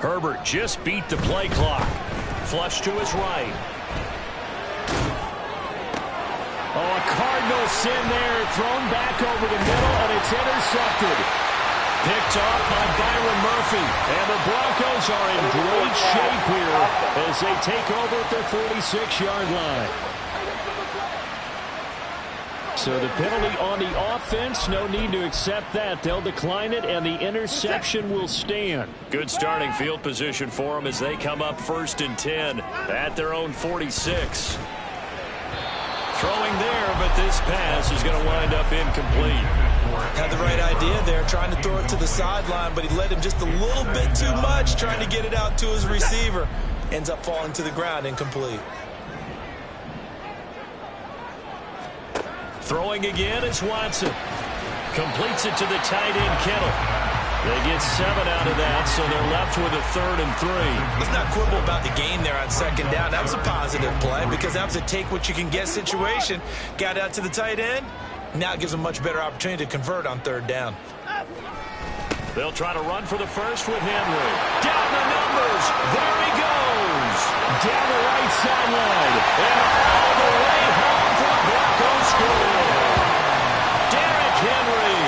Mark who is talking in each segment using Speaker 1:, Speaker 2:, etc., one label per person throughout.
Speaker 1: Herbert just beat the play clock. Flush to his right. Oh, a Cardinal sin there. Thrown back over the middle, and it's intercepted. Picked off by Byron Murphy. And the Broncos are in great shape here as they take over at their 46-yard line. So the penalty on the offense, no need to accept that. They'll decline it, and the interception will stand. Good starting field position for them as they come up 1st and 10 at their own 46. Throwing there, but this pass is going to wind up incomplete.
Speaker 2: Had the right idea there, trying to throw it to the sideline, but he led him just a little bit too much, trying to get it out to his receiver. Ends up falling to the ground, incomplete.
Speaker 1: Throwing again is Watson. Completes it to the tight end, Kittle. They get 7 out of that, so they're left with a 3rd and 3.
Speaker 2: Let's not quibble about the gain there on 2nd down. That was a positive play because that was a take-what-you-can-get situation. Got out to the tight end. Now it gives them a much better opportunity to convert on 3rd down.
Speaker 1: They'll try to run for the first with Henry. Down the numbers. There he goes. Down the right sideline. And all the way home for the Broncos score. Derrick Henry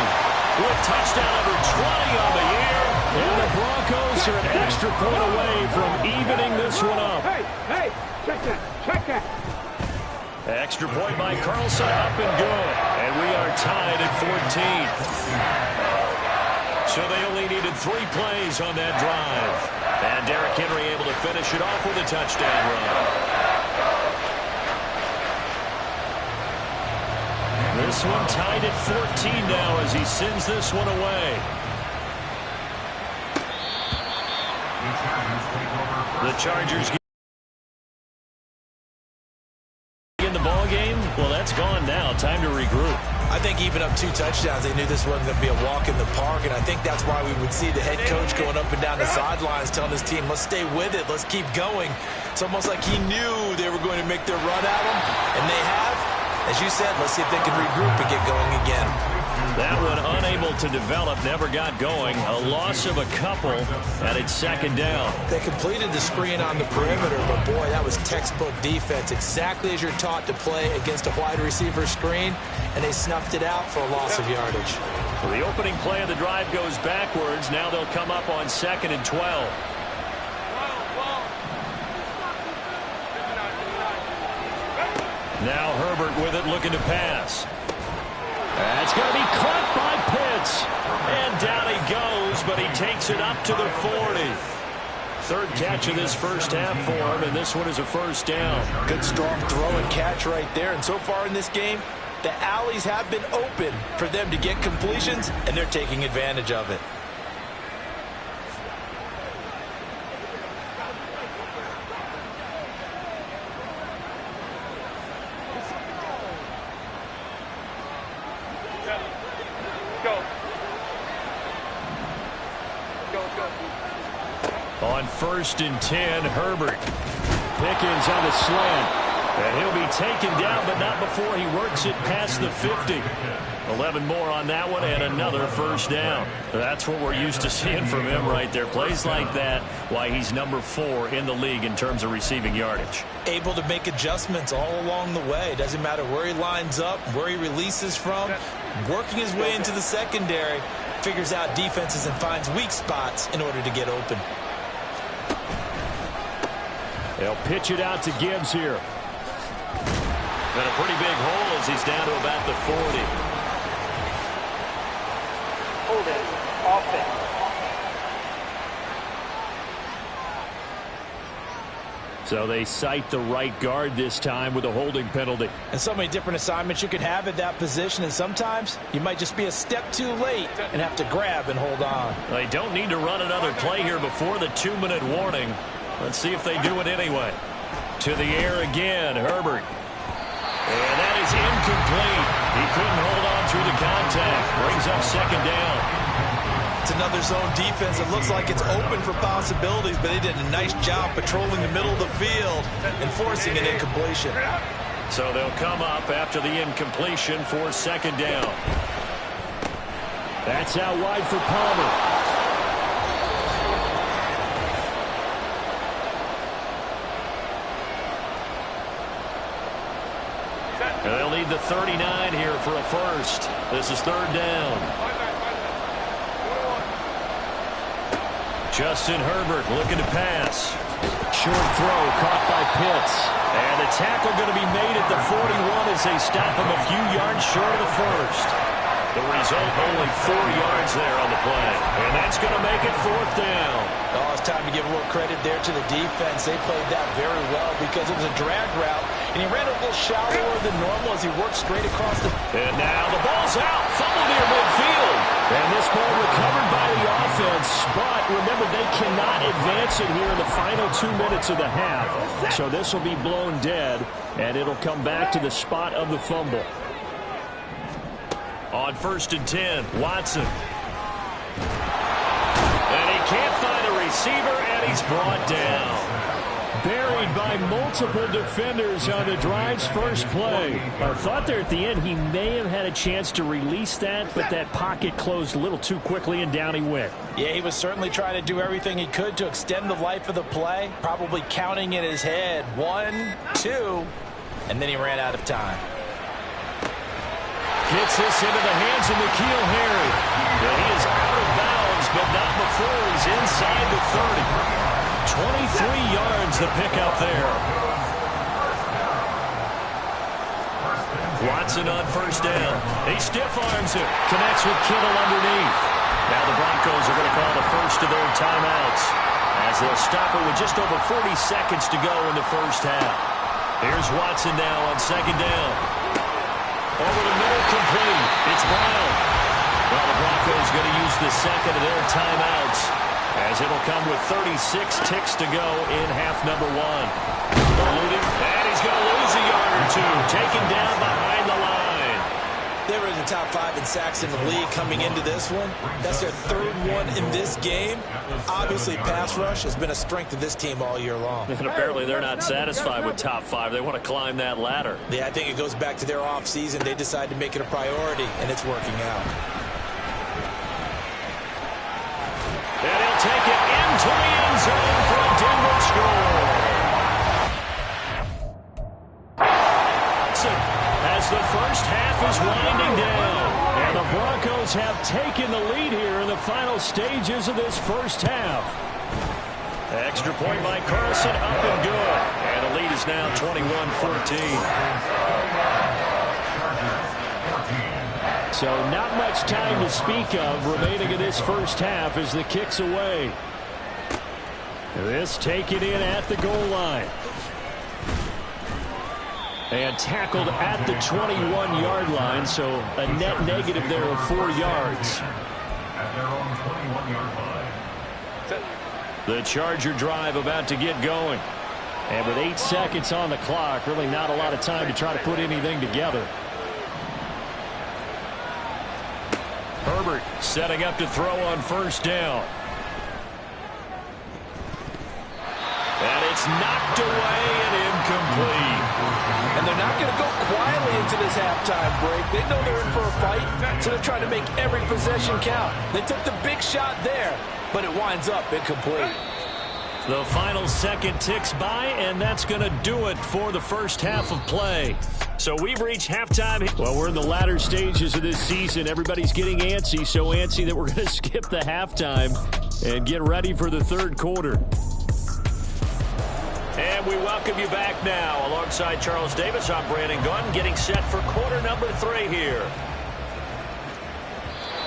Speaker 1: with touchdown number 20 on the year. And the Broncos are an extra point away from evening this one up.
Speaker 3: Hey, check that, check that.
Speaker 1: Extra point by Carlson, up and good. And we are tied at 14. So they only needed 3 plays on that drive. And Derrick Henry able to finish it off with a touchdown run. This one tied at 14 now as he sends this one away. The Chargers in the ball game. Well, that's gone now. Time to regroup.
Speaker 2: I think even up 2 touchdowns, they knew this wasn't going to be a walk in the park, and I think that's why we would see the head coach going up and down the sidelines telling his team, let's stay with it, let's keep going. It's almost like he knew they were going to make their run at him, and they have. As you said, let's see if they can regroup and get going again.
Speaker 1: That one unable to develop, never got going. A loss of a couple, and it's 2nd down.
Speaker 2: They completed the screen on the perimeter, but boy, that was textbook defense. Exactly as you're taught to play against a wide receiver screen, and they snuffed it out for a loss of yardage.
Speaker 1: So the opening play of the drive goes backwards. Now they'll come up on 2nd and 12. Now Herbert with it, looking to pass. That's going to be caught by Pitts. And down he goes, but he takes it up to the 40. 3rd catch of this first half for him, and this one is a 1st down.
Speaker 2: Good strong throw and catch right there. And so far in this game, the alleys have been open for them to get completions, and they're taking advantage of it.
Speaker 1: On 1st and 10, Herbert. Pickens on the slant. And he'll be taken down, but not before he works it past the 50. 11 more on that one, and another 1st down. That's what we're used to seeing from him right there. Plays like that, why he's number 4 in the league in terms of receiving yardage.
Speaker 2: Able to make adjustments all along the way. Doesn't matter where he lines up, where he releases from. Working his way into the secondary. Figures out defenses and finds weak spots in order to get open.
Speaker 1: They'll pitch it out to Gibbs here. Got a pretty big hole as he's down to about the 40.
Speaker 3: Hold it. Offense.
Speaker 1: So they cite the right guard this time with a holding penalty.
Speaker 2: And so many different assignments you could have at that position, and sometimes you might just be a step too late and have to grab and hold on.
Speaker 1: They don't need to run another play here before the 2-minute warning. Let's see if they do it anyway. To the air again, Herbert. And that is incomplete. He couldn't hold on through the contact. Brings up 2nd down.
Speaker 2: It's another zone defense. It looks like it's open for possibilities, but they did a nice job patrolling the middle of the field and forcing an incompletion.
Speaker 1: So they'll come up after the incompletion for 2nd down. That's out wide for Palmer. need the 39 here for a first. This is third down. Justin Herbert looking to pass. Short throw caught by Pitts. And the tackle going to be made at the 41 as they stop him a few yards short of the first. The result, only 4 yards there on the play. And that's going to make it fourth down.
Speaker 2: Oh, it's time to give a little credit there to the defense. They played that very well because it was a drag route, and he ran a little shallower than normal as he worked straight across the...
Speaker 1: And now the ball's out. Fumble near midfield. And this ball recovered by the offense, but remember, they cannot advance it here in the final 2 minutes of the half. So this will be blown dead, and it'll come back to the spot of the fumble. On 1st and 10, Watson. And he can't find a receiver, and he's brought down. Buried by multiple defenders on the drive's first play. I thought there at the end he may have had a chance to release that, but that pocket closed a little too quickly, and down he went.
Speaker 2: Yeah, he was certainly trying to do everything he could to extend the life of the play, probably counting in his head 1, 2, and then he ran out of time.
Speaker 1: Gets this into the hands of N'Keal Harry. And he is out of bounds, but not before he's inside the 30. 23 yards the pickup there. Watson on 1st down. He stiff arms it. Connects with Kittle underneath. Now the Broncos are going to call the first of their timeouts as they'll stop it with just over 40 seconds to go in the first half. Here's Watson now on 2nd down. Over the middle, complete. It's Brown. Well, the Broncos going to use the second of their timeouts as it'll come with 36 ticks to go in half number 1. And he's going to lose a yard or two, taken down behind the line.
Speaker 2: They were in the top 5 in sacks in the league coming into this one. That's their 3rd one in this game. Obviously, pass rush has been a strength of this team all year long.
Speaker 1: And apparently they're not satisfied with top 5. They want to climb that ladder.
Speaker 2: Yeah, I think it goes back to their offseason. They decided to make it a priority, and it's working out.
Speaker 1: And he'll take it into the end zone for a Denver score. As the first half is winding down, and the Broncos have taken the lead here in the final stages of this first half. Extra point by Carlson, up and good. And the lead is now 21-14. So not much time to speak of remaining in this first half as the kick's away. This taken in at the goal line. And tackled at the 21-yard line, so a net negative there of 4 yards. The Charger drive about to get going. And with 8 seconds on the clock, really not a lot of time to try to put anything together. Herbert setting up to throw on 1st down. And it's knocked away and incomplete.
Speaker 2: And they're not going to go quietly into this halftime break. They know they're in for a fight, so they're trying to make every possession count. They took the big shot there, but it winds up incomplete.
Speaker 1: The final second ticks by, and that's going to do it for the first half of play. So we've reached halftime. Well, we're in the latter stages of this season. Everybody's getting antsy, so antsy that we're going to skip the halftime and get ready for the third quarter. And we welcome you back now. Alongside Charles Davis, I'm Brandon Gunn, getting set for quarter number 3 here.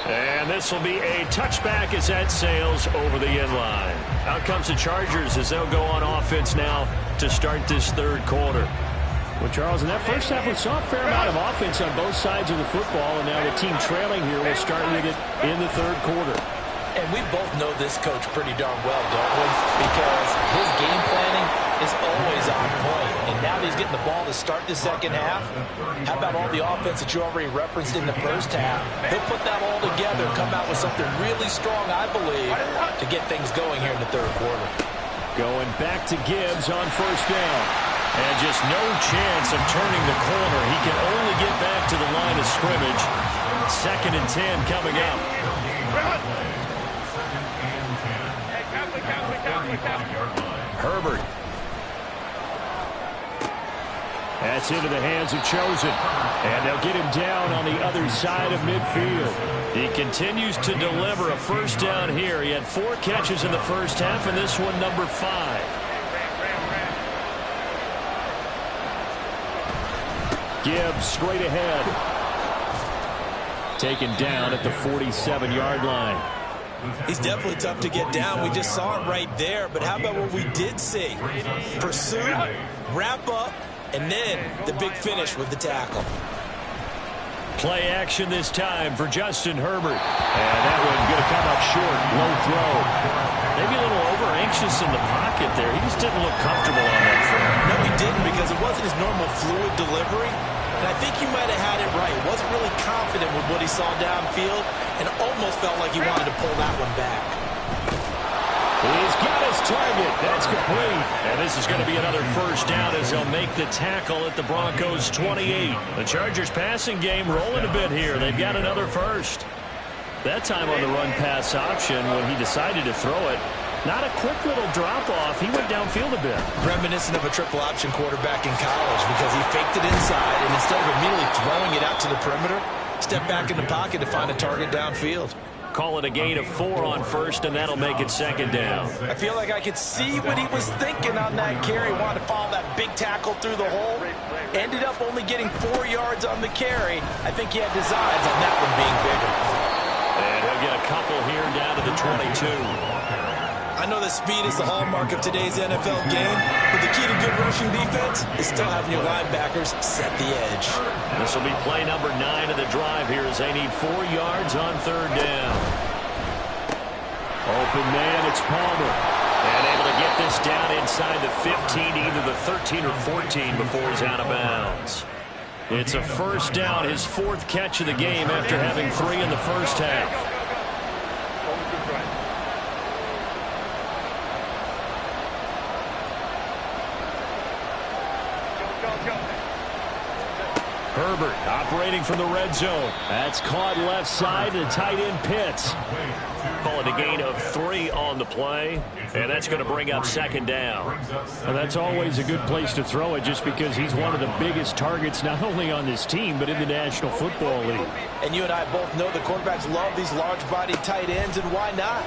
Speaker 1: And this will be a touchback as that sails over the end line. Out comes the Chargers as they'll go on offense now to start this third quarter. Well, Charles, in that first half, we saw a fair amount of offense on both sides of the football, and now the team trailing here will start with it in the third quarter.
Speaker 2: And we both know this coach pretty darn well, don't we? Because his game planning is always on point. And now that he's getting the ball to start the second half, how about all the offense that you already referenced in the first half? He'll put that all together and come out with something really strong, I believe, to get things going here in the third quarter.
Speaker 1: Going back to Gibbs on 1st down. And just no chance of turning the corner. He can only get back to the line of scrimmage. 2nd and 10 coming up. Herbert. That's into the hands of Chosen. And they'll get him down on the other side of midfield. He continues to deliver a first down here. He had 4 catches in the first half, and this one number 5. Gibbs straight ahead. Taken down at the 47-yard line.
Speaker 2: He's definitely tough to get down. We just saw it right there. But how about what we did see? Pursuit, wrap up, and then the big finish with the tackle.
Speaker 1: Play action this time for Justin Herbert. And that one going to come up short. Low throw. Maybe a little over-anxious in the pocket there. He just didn't look comfortable on that throw.
Speaker 2: No, he didn't, because it wasn't his normal fluid delivery. And I think you might have had it right. He wasn't really confident with what he saw downfield and almost felt like he wanted to pull that one back.
Speaker 1: He's got his target. That's complete. And this is going to be another first down as they'll make the tackle at the Broncos' 28. The Chargers passing game rolling a bit here. They've got another first. That time on the run-pass option when he decided to throw it. Not a quick little drop-off. He went downfield a bit.
Speaker 2: Reminiscent of a triple option quarterback in college, because he faked it inside, and instead of immediately throwing it out to the perimeter, stepped back in the pocket to find a target downfield.
Speaker 1: Call it a gain of 4 on first, and that'll make it second down.
Speaker 2: I feel like I could see what he was thinking on that carry. Wanted to follow that big tackle through the hole. Ended up only getting 4 yards on the carry. I think he had designs on that one being bigger.
Speaker 1: And he'll get a couple here down to the 22.
Speaker 2: I know that speed is the hallmark of today's NFL game, but the key to good rushing defense is still having your linebackers set the edge.
Speaker 1: This will be play number 9 of the drive here as they need 4 yards on third down. Open man, it's Palmer. And able to get this down inside the 15, either the 13 or 14 before he's out of bounds. It's a first down, his 4th catch of the game after having 3 in the first half. Herbert operating from the red zone. That's caught left side to the tight end Pitts. Call it a gain of 3 on the play. And that's going to bring up second down. Well, that's always a good place to throw it just because he's one of the biggest targets not only on this team but in the National Football League.
Speaker 2: And you and I both know the quarterbacks love these large-bodied tight ends, and why not?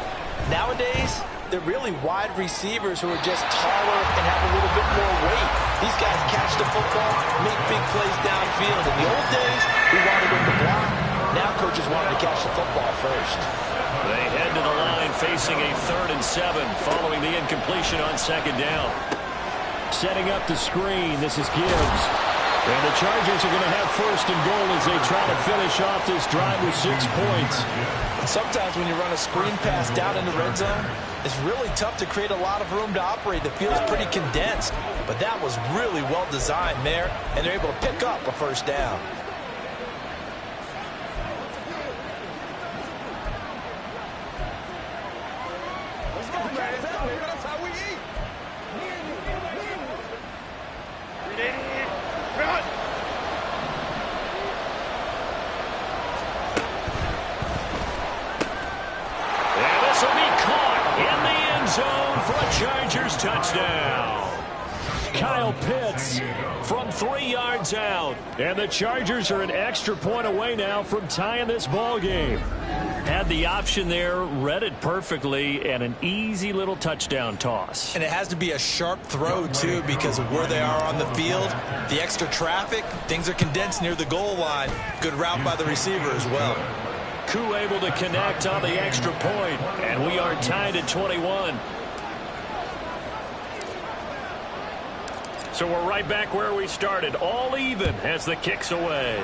Speaker 2: Nowadays, they're really wide receivers who are just taller and have a little bit more weight. These guys catch the football, make big plays downfield. In the old days, we wanted them to block. Now coaches want them to catch the football first.
Speaker 1: They head to the line facing a 3rd and 7 following the incompletion on second down. Setting up the screen, this is Gibbs. And the Chargers are going to have 1st and goal as they try to finish off this drive with 6 points.
Speaker 2: Sometimes when you run a screen pass down in the red zone, it's really tough to create a lot of room to operate. The field's pretty condensed, but that was really well designed there, and they're able to pick up a first down.
Speaker 3: That's how we eat. Run.
Speaker 1: And this will be caught in the end zone for a Chargers touchdown. Kyle Pitts from 3 yards out. And the Chargers are an extra point away now from tying this ball game. Had the option there, read it perfectly, and an easy little touchdown toss.
Speaker 2: And it has to be a sharp throw, too, because of where they are on the field. The extra traffic, things are condensed near the goal line. Good route by the receiver as well.
Speaker 1: Koo able to connect on the extra point, and we are tied at 21. So we're right back where we started, all even as the kick's away.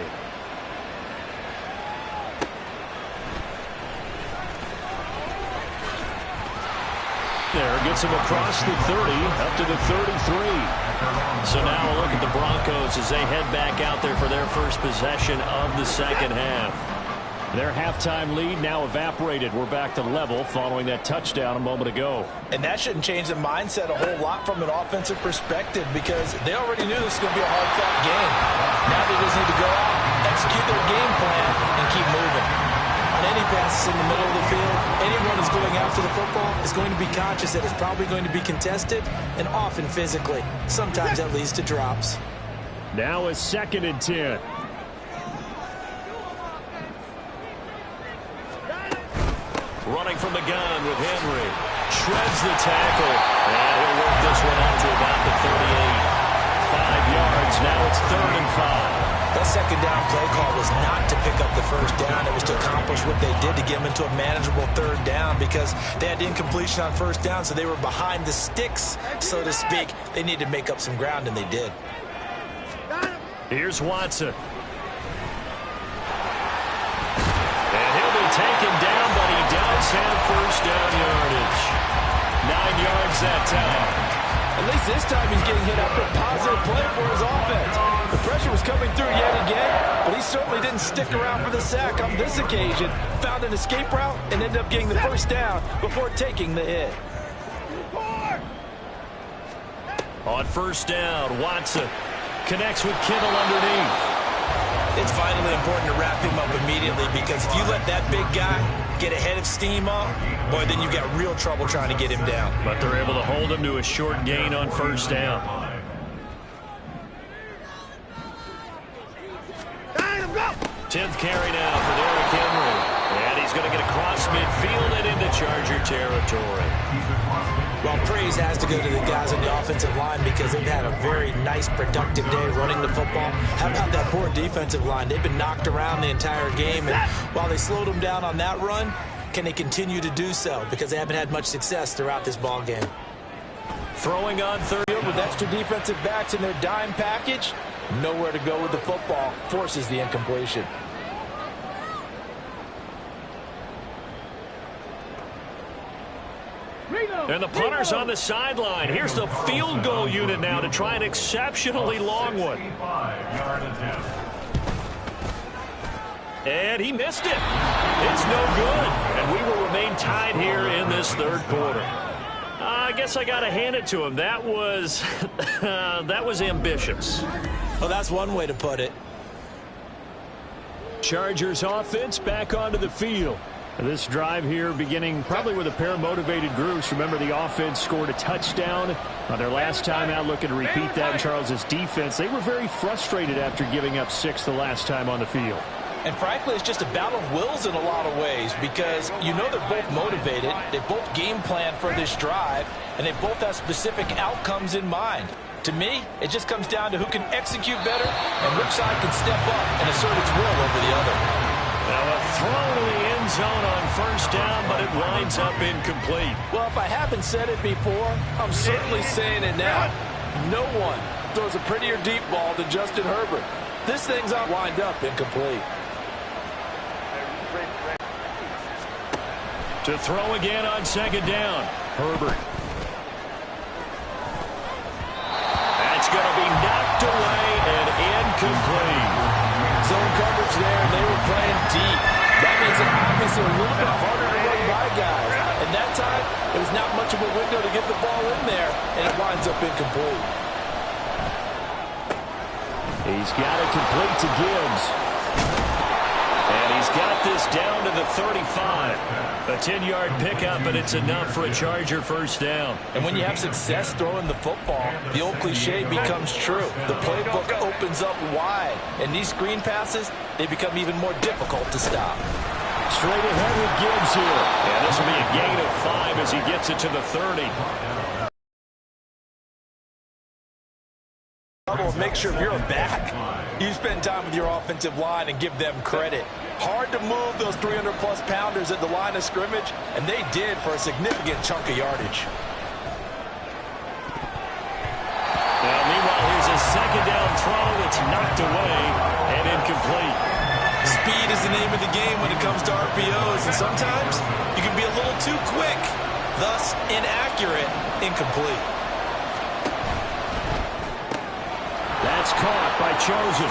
Speaker 1: There, gets him across the 30, up to the 33. So now a look at the Broncos as they head back out there for their first possession of the second half. Their halftime lead now evaporated. We're back to level following that touchdown a moment ago.
Speaker 2: And that shouldn't change the mindset a whole lot from an offensive perspective, because they already knew this was going to be a hard-fought game. Now they just need to go out, execute their game plan, and keep moving. On any passes in the middle of the field, anyone who's going after the football is going to be conscious that it's probably going to be contested, and often physically. Sometimes that leads to drops.
Speaker 1: Now a 2nd and 10. Running from the gun with Henry. Shreds the tackle. And he'll work this one out to about the 38. 5 yards. Now it's 3rd and 5.
Speaker 2: That second down play call was not to pick up the first down. It was to accomplish what they did to get them into a manageable 3rd down because they had incompletion on 1st down, so they were behind the sticks, so to speak. They needed to make up some ground, and they did.
Speaker 1: Here's Watson. And he'll be taken down, but he does have 1st down yardage. 9 yards that time.
Speaker 4: At least this time he's getting hit after a positive play for his offense. The pressure was coming through yet again, but he certainly didn't stick around for the sack on this occasion. Found an escape route and ended up getting the 1st down before taking the hit.
Speaker 1: On 1st down, Watson connects with Kittle underneath.
Speaker 2: It's vitally important to wrap him up immediately because if you let that big guy get ahead of steam up, boy, then you've got real trouble trying to get him down.
Speaker 1: But they're able to hold him to a short gain on 1st down. 10th carry now for Derrick Henry. And he's going to get across midfield and into Charger territory.
Speaker 2: Well, praise has to go to the guys on the offensive line because they've had a very nice, productive day running the football. How about that poor defensive line? They've been knocked around the entire game, and while they slowed them down on that run, can they continue to do so? Because they haven't had much success throughout this ball game.
Speaker 1: Throwing on 3rd
Speaker 4: with extra defensive backs in their dime package. Nowhere to go with the football. Forces the incompletion.
Speaker 1: And the punter's on the sideline. Here's the field goal unit now to try an exceptionally long one. And he missed it. It's no good. And we will remain tied here in this 3rd quarter. I guess I got to hand it to him. That was that was ambitious.
Speaker 2: Well, that's one way to put it.
Speaker 1: Chargers offense back onto the field. This drive here beginning probably with a pair of motivated groups. Remember, the offense scored a touchdown on their last time out, looking to repeat that in Charles' defense. They were very frustrated after giving up 6 the last time on the field.
Speaker 4: And frankly, it's just a battle of wills in a lot of ways because you know they're both motivated, they both game plan for this drive, and they both have specific outcomes in mind. To me, it just comes down to who can execute better and which side can step up and assert its will over the other.
Speaker 1: Now a throw to the end zone on 1st down, but it winds up incomplete.
Speaker 4: Well, if I haven't said it before, I'm certainly saying it now. No one throws a prettier deep ball than Justin Herbert. This thing's on wind up incomplete.
Speaker 1: To throw again on 2nd down, Herbert. That's going to be knocked away and incomplete.
Speaker 4: Zone coverage there, and they were playing deep. That means it obviously a little bit harder to run by guys. And that time, it was not much of a window to get the ball in there, and it winds up incomplete.
Speaker 1: He's got it complete to Gibbs. And he's got this down to the 35. A 10-yard pickup, and it's enough for a Charger 1st down.
Speaker 4: And when you have success throwing the football, the old cliche becomes true. The playbook opens up wide, and these screen passes, they become even more difficult to stop.
Speaker 1: Straight ahead with Gibbs here. And this will be a gain of 5 as he gets it to the 30.
Speaker 4: Make sure if you're a back, you spend time with your offensive line and give them credit. Hard to move those 300-plus pounders at the line of scrimmage, and they did for a significant chunk of yardage.
Speaker 1: Now, meanwhile, here's a 2nd down throw that's knocked away and incomplete.
Speaker 2: Speed is the name of the game when it comes to RPOs, and sometimes you can be a little too quick, thus inaccurate, incomplete.
Speaker 1: That's caught by Chosen.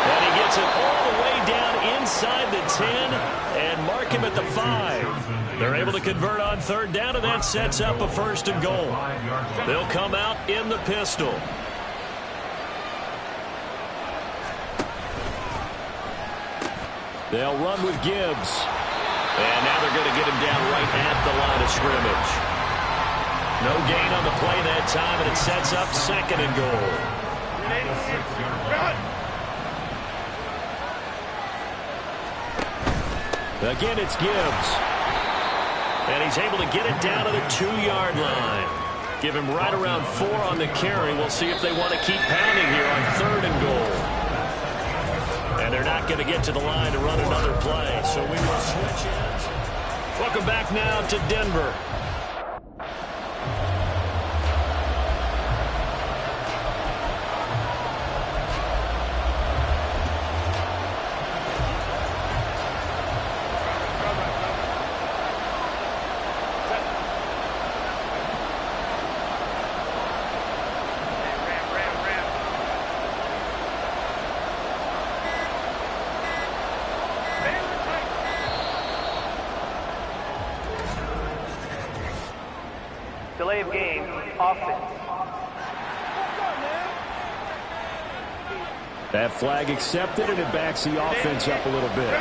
Speaker 1: And he gets it all the way down inside the 10 and mark him at the 5. They're able to convert on 3rd down, and that sets up a 1st and goal. They'll come out in the pistol. They'll run with Gibbs. And now they're going to get him down right at the line of scrimmage. No gain on the play that time, and it sets up 2nd and goal. Again, it's Gibbs. And he's able to get it down to the 2-yard line. Give him right around 4 on the carry. We'll see if they want to keep pounding here on 3rd and goal. And they're not going to get to the line to run another play. So we will switch ends. Welcome back now to Denver.
Speaker 3: Delay of game, offense.
Speaker 1: That flag accepted, and it backs the offense up a little bit.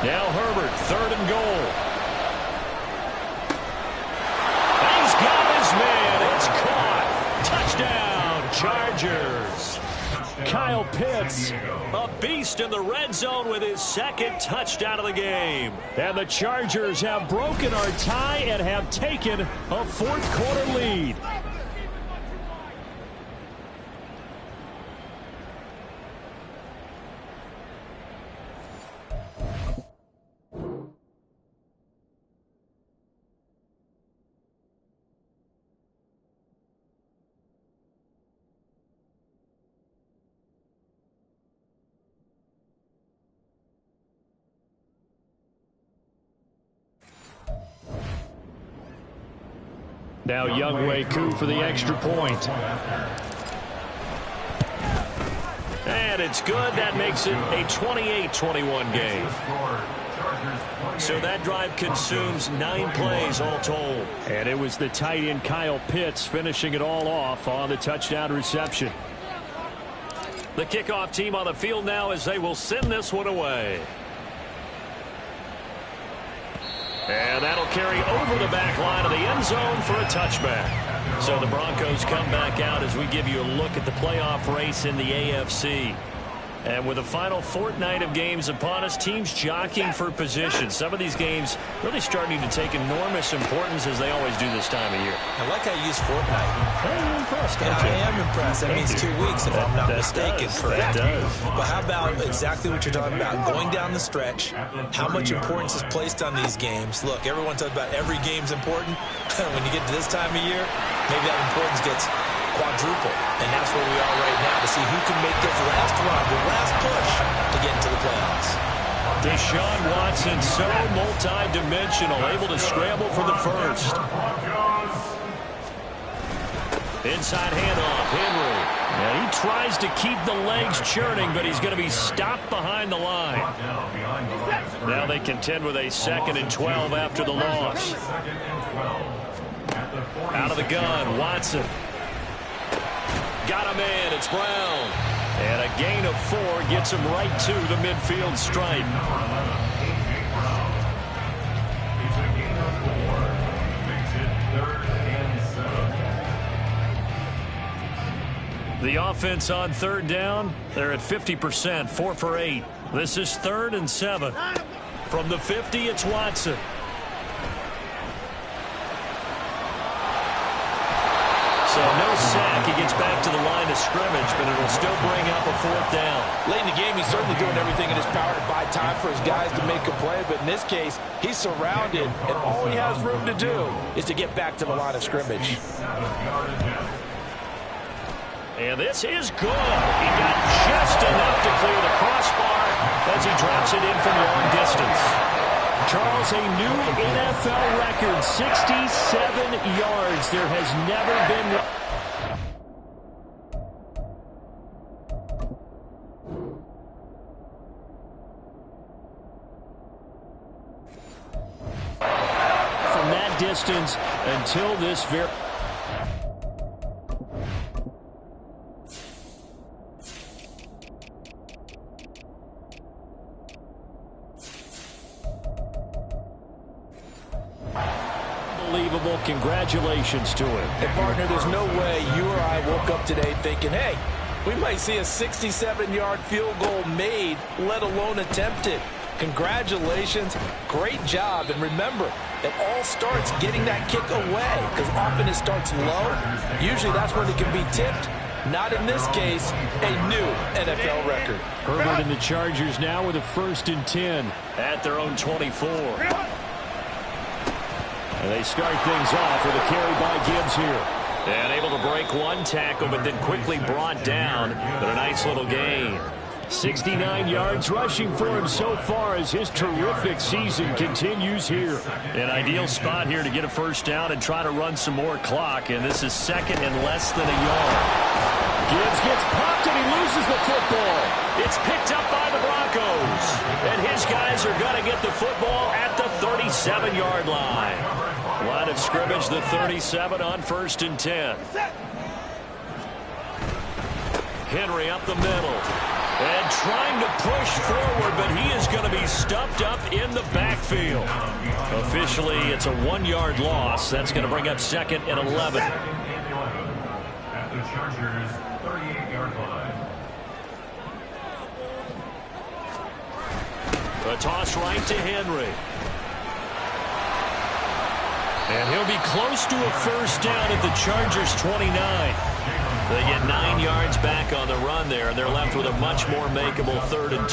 Speaker 1: Now Herbert, 3rd and goal. He's got his man. It's caught. Touchdown, Chargers. Kyle Pitts, a beast in the red zone with his 2nd touchdown of the game. And the Chargers have broken our tie and have taken a 4th quarter lead. Now Younghoe Koo for the extra point. And it's good. That makes it a 28-21 game. So that drive consumes 9 plays all told. And it was the tight end Kyle Pitts finishing it all off on the touchdown reception. The kickoff team on the field now as they will send this one away. And that'll carry over the back line of the end zone for a touchback. So the Broncos come back out as we give you a look at the playoff race in the AFC. And with the final fortnight of games upon us, teams jockeying for position. Some of these games really starting to take enormous importance as they always do this time of year.
Speaker 2: I like how you use fortnight.
Speaker 1: I'm impressed,
Speaker 2: Yeah, I am impressed. That means 2 weeks, if I'm not mistaken. Correct.
Speaker 1: That does.
Speaker 2: But how about exactly what you're talking about? Going down the stretch, how much importance is placed on these games. Look, everyone talks about every game's important. When you get to this time of year, maybe that importance gets quadruple. And that's where we are right now to see who can make this last run, the last push to get into the playoffs.
Speaker 1: Deshaun Watson, so multi-dimensional, able to scramble for the first. Inside handoff, Henry. And he tries to keep the legs churning, but he's going to be stopped behind the line. Now they contend with a 2nd and 12 after the loss. Out of the gun, Watson. Got him in. It's Brown. And a gain of 4 gets him right to the midfield stripe. The offense on 3rd down, they're at 50%, 4 for 8. This is 3rd and 7. From the 50, it's Watson. So no sack. He gets back to the line of scrimmage, but it'll still bring up a 4th down.
Speaker 4: Late in the game, he's certainly doing everything in his power to buy time for his guys to make a play. But in this case, he's surrounded, and all he has room to do is to get back to the line of scrimmage.
Speaker 1: And this is good. He got just enough to clear the crossbar as he drops it in from long distance. Charles, a new NFL record, 67 yards. There has never been... From that distance until this very... unbelievable. Congratulations to him.
Speaker 4: Hey, partner, there's no way you or I woke up today thinking, hey, we might see a 67-yard field goal made, let alone attempted. Congratulations. Great job. And remember, it all starts getting that kick away, because often it starts low. Usually that's when it can be tipped. Not in this case, a new NFL record.
Speaker 1: Herbert and the Chargers now with a 1st and 10 at their own 24. And they start things off with a carry by Gibbs here. And able to break one tackle, but then quickly brought down. But a nice little gain. 69 yards rushing for him so far as his terrific season continues here. An ideal spot here to get a 1st down and try to run some more clock. And this is 2nd and less than a yard. Gibbs gets popped and he loses the football. It's picked up by the Broncos. And his guys are going to get the football at the 37-yard line. Line of scrimmage, the 37 on 1st and 10. Henry up the middle. And trying to push forward, but he is going to be stuffed up in the backfield. Officially, it's a 1-yard loss. That's going to bring up 2nd and 11.
Speaker 5: At the Chargers' 38-yard line.
Speaker 1: A toss right to Henry. And he'll be close to a 1st down at the Chargers' 29. They get 9 yards back on the run there, and they're left with a much more makeable 3rd and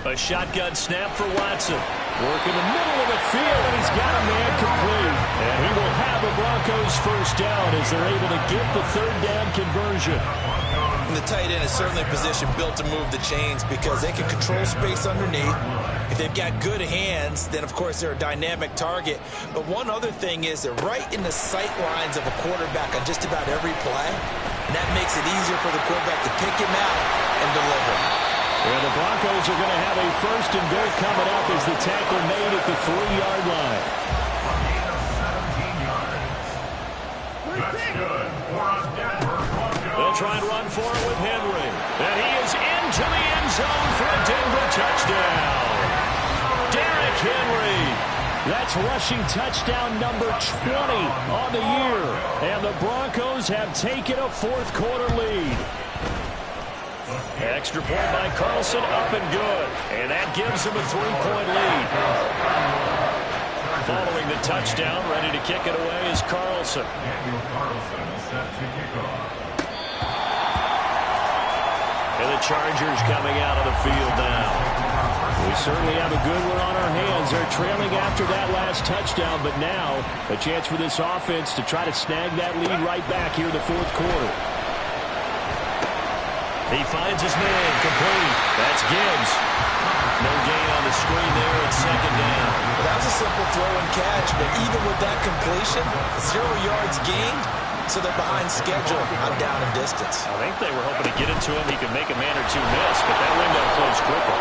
Speaker 1: 2. A shotgun snap for Watson. Work in the middle of the field, and he's got a man complete. And he will have a Broncos 1st down as they're able to get the 3rd down conversion.
Speaker 2: And the tight end is certainly a position built to move the chains because they can control space underneath. If they've got good hands, then, of course, they're a dynamic target. But one other thing is they're right in the sight lines of a quarterback on just about every play. And that makes it easier for the quarterback to pick him out and deliver.
Speaker 1: And the Broncos are going to have a 1st and goal coming up as the tackle made at the 3-yard line.
Speaker 5: That's good for a Denver Broncos.
Speaker 1: They'll try and run for it with Henry. And he is into the end zone for a Denver touchdown. Derrick Henry. That's rushing touchdown number 20 on the year. And the Broncos have taken a 4th quarter lead. Extra point by Carlson, up and good. And that gives him a 3-point lead. Following the touchdown, ready to kick it away is Carlson.
Speaker 5: Daniel Carlson set to kick off.
Speaker 1: And the Chargers coming out of the field now. We certainly have a good one on our hands. They're trailing after that last touchdown, but now a chance for this offense to try to snag that lead right back here in the 4th quarter. He finds his man, complete. That's Gibbs. No gain on the screen there. It's 2nd down.
Speaker 2: Well, that was a simple throw and catch, but even with that completion, 0 yards gained, so they're behind schedule on down and distance.
Speaker 1: I think they were hoping to get it to him. He could make a man or two miss, but that window closed quickly.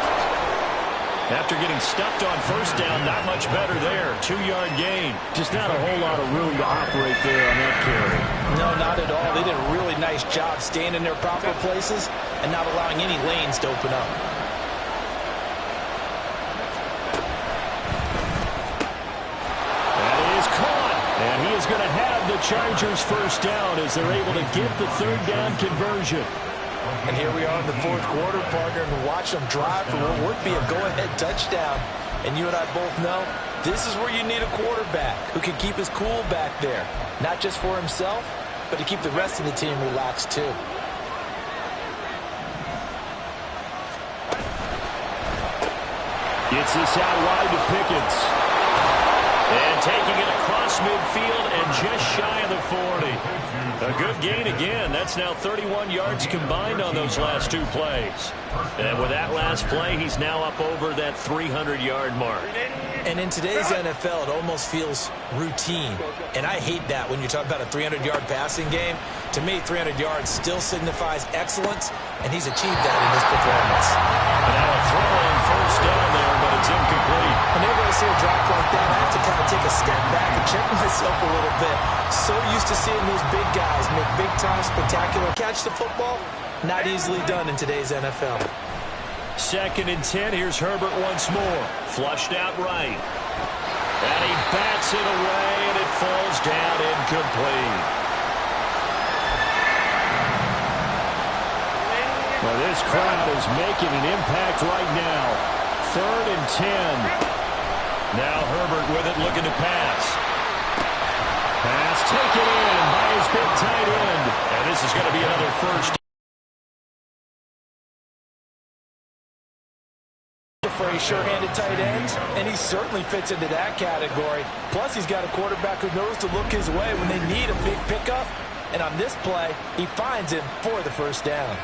Speaker 1: After getting stuffed on 1st down, not much better there. 2-yard gain. Just not a whole lot of room to operate there on that carry.
Speaker 4: No, not at all. They did a really nice job staying in their proper places and not allowing any lanes to open up.
Speaker 1: That is caught. And he is going to have the Chargers 1st down as they're able to get the 3rd down conversion.
Speaker 4: And here we are in the 4th quarter, partner, and watch them drive for what would be a go-ahead touchdown. And you and I both know this is where you need a quarterback who can keep his cool back there. Not just for himself, but to keep the rest of the team relaxed too.
Speaker 1: Gets this out wide to Pickens. And taking it across midfield and just shy of the 40. A good gain again. That's now 31 yards combined on those last 2 plays. And with that last play, he's now up over that 300-yard mark.
Speaker 2: And in today's NFL, it almost feels routine. And I hate that when you talk about a 300-yard passing game. To me, 300 yards still signifies excellence, and he's achieved that in this performance.
Speaker 1: And now a throw on 1st down there, but it's incomplete.
Speaker 2: Whenever I see a drop like that, I have to kind of take a step back and check myself a little bit. So used to seeing those big guys make big-time, spectacular catch the football. Not easily done in today's NFL.
Speaker 1: 2nd and 10. Here's Herbert once more. Flushed out right. And he bats it away, and it falls down incomplete. Well, this crowd is making an impact right now. 3rd and 10. Now Herbert with it, looking to pass. Pass taken in by his big tight end. And this is going to be another first.
Speaker 4: For a sure-handed tight ends, and he certainly fits into that category. Plus, he's got a quarterback who knows to look his way when they need a big pickup. And on this play, he finds him for the first down.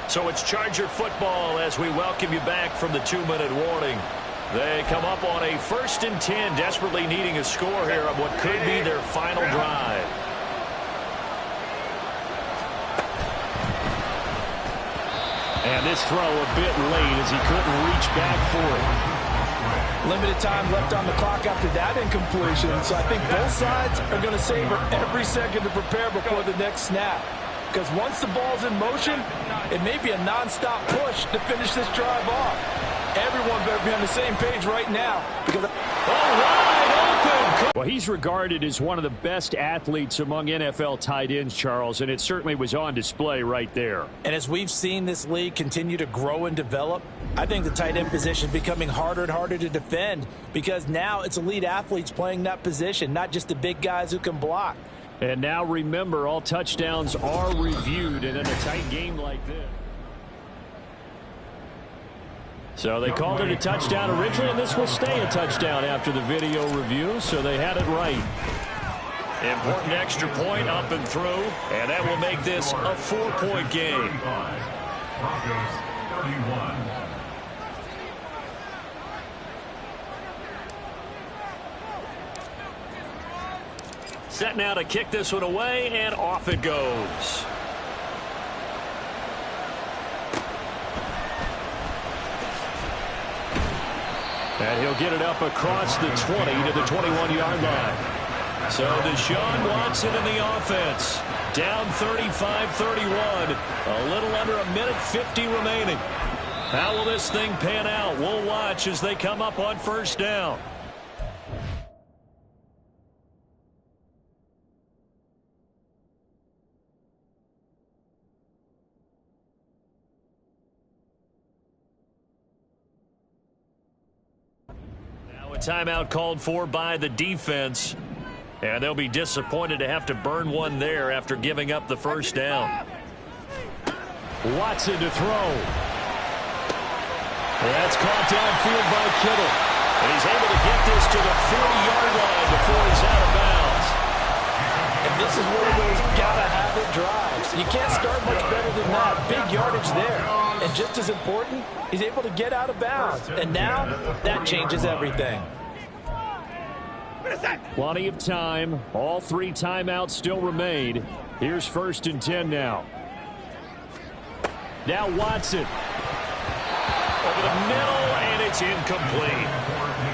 Speaker 1: So it's Charger football as we welcome you back from the 2-minute warning. They come up on a 1st and 10, desperately needing a score here on what could be their final drive. And this throw a bit late as he couldn't reach back for it.
Speaker 4: Limited time left on the clock after that incompletion, so I think both sides are going to savor every second to prepare before the next snap. Because once the ball's in motion, it may be a non-stop push to finish this drive off. Everyone better be on the same page right now. Because
Speaker 1: well, he's regarded as one of the best athletes among NFL tight ends, Charles, and it certainly was on display right there.
Speaker 4: And as we've seen this league continue to grow and develop, I think the tight end position is becoming harder and harder to defend because now it's elite athletes playing that position, not just the big guys who can block.
Speaker 1: And now remember, all touchdowns are reviewed, and in a tight game like this. So they called it a touchdown originally, and this will stay a touchdown after the video review, so they had it right. Important extra point up and through, and that will make this a 4-point game.
Speaker 5: Broncos 31.
Speaker 1: Set now to kick this one away, and off it goes. And he'll get it up across the 20 to the 21-yard line. So Deshaun Watson in the offense. Down 35-31. A little under a minute 50 remaining. How will this thing pan out? We'll watch as they come up on first down. Timeout called for by the defense, and they'll be disappointed to have to burn one there after giving up the first down. Watson to throw. That's caught downfield by Kittle, and he's able to get this to the 40-yard line before he's out of bounds.
Speaker 4: And this is one of those gotta-have-it drives. You can't start much better than that. Big yardage there. And just as important, he's able to get out of bounds. And now, that changes everything.
Speaker 1: Plenty of time. All 3 timeouts still remain. Here's 1st and 10 now. Now Watson. Over the middle, and it's incomplete.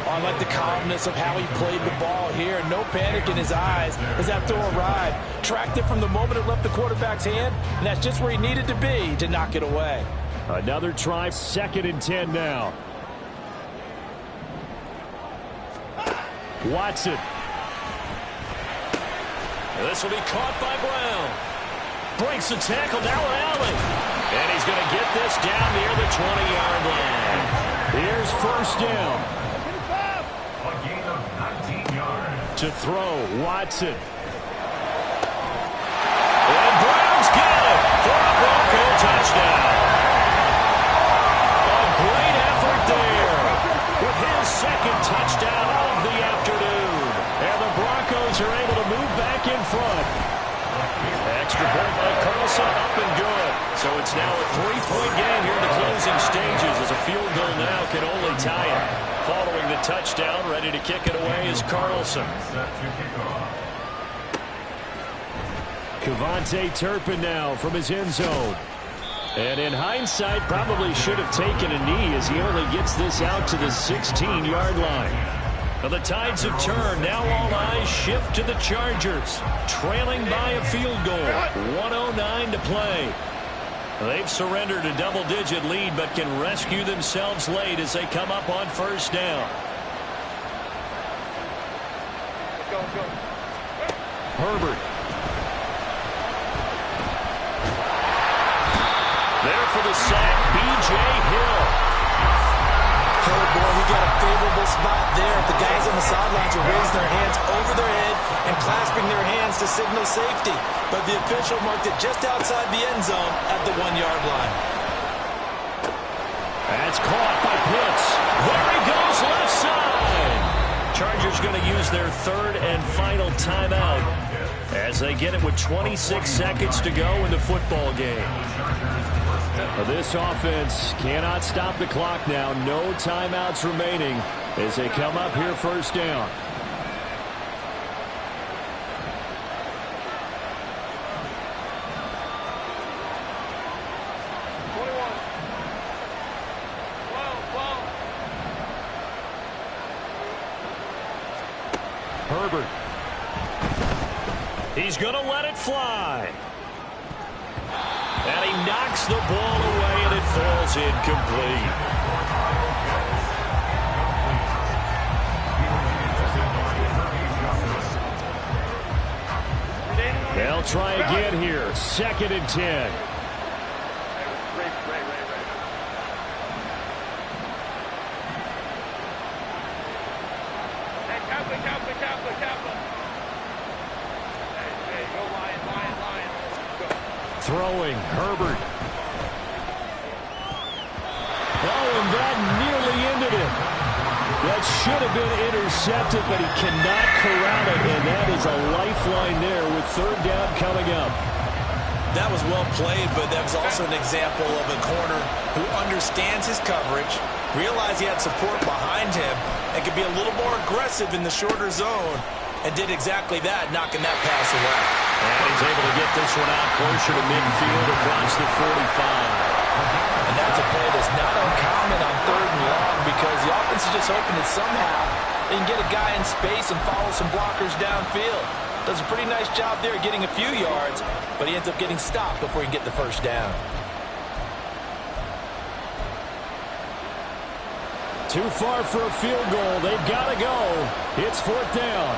Speaker 4: I like the calmness of how he played the ball here. No panic in his eyes as that throw arrived. Tracked it from the moment it left the quarterback's hand, and that's just where he needed to be to knock it away.
Speaker 1: Another try, 2nd and 10 now. Watson. This will be caught by Brown. Breaks the tackle down an alley. And he's going to get this down near the 20-yard line. Here's first down.
Speaker 5: A gain of 19 yards.
Speaker 1: To throw, Watson. And Brown's got it for a Bronco touchdown. A great effort there with his 2nd touchdown of the afternoon. And the Broncos are able to move back in front. Extra point by Carlson, up and good. So it's now a 3-point game here in the closing stages as a field goal now can only tie it. Following the touchdown. Ready to kick it away is Carlson. Kevontae Turpin now from his end zone. And in hindsight, probably should have taken a knee as he only gets this out to the 16-yard line. Now the tides have turned. Now all eyes shift to the Chargers, trailing by a field goal. 1:09 to play. They've surrendered a double-digit lead, but can rescue themselves late as they come up on first down. Herbert. There for the sack, B.J. Hill.
Speaker 2: Oh, boy, he got a favorable spot there. The guys on the sidelines are raising their hands over their head and clasping their hands to signal safety. But the official marked it just outside the end zone at the 1-yard line.
Speaker 1: That's caught by Pitts. There he goes, left side. Chargers going to use their third and final timeout as they get it with 26 seconds to go in the football game. This offense cannot stop the clock now. No timeouts remaining as they come up here first down. Herbert. He's going to let it fly. And he knocks the ball away, and it falls incomplete. They'll try again here. 2nd and 10. Throwing, Herbert. Oh, and that nearly ended it. That should have been intercepted, but he cannot corral it, and that is a lifeline there with third down coming up.
Speaker 2: That was well played, but that was also an example of a corner who understands his coverage, realized he had support behind him, and could be a little more aggressive in the shorter zone, and did exactly that, knocking that pass away.
Speaker 1: And he's able to get this one out closer to midfield across the 45.
Speaker 4: And that's a play that's not uncommon on 3rd and long because the offense is just hoping that somehow they can get a guy in space and follow some blockers downfield. Does a pretty nice job there getting a few yards, but he ends up getting stopped before he can get the first down.
Speaker 1: Too far for a field goal. They've got to go. It's 4th down.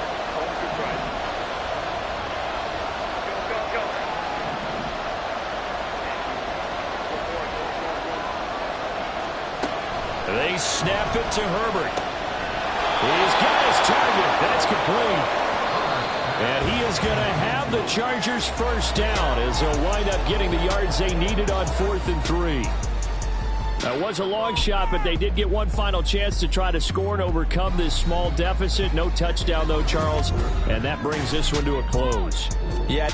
Speaker 1: They snap it to Herbert. He's got his target. That's complete. And he is going to have the Chargers first down as they'll wind up getting the yards they needed on 4th and 3. That was a long shot, but they did get one final chance to try to score and overcome this small deficit. No touchdown, though, Charles, and that brings this one to a close.
Speaker 4: Yeah.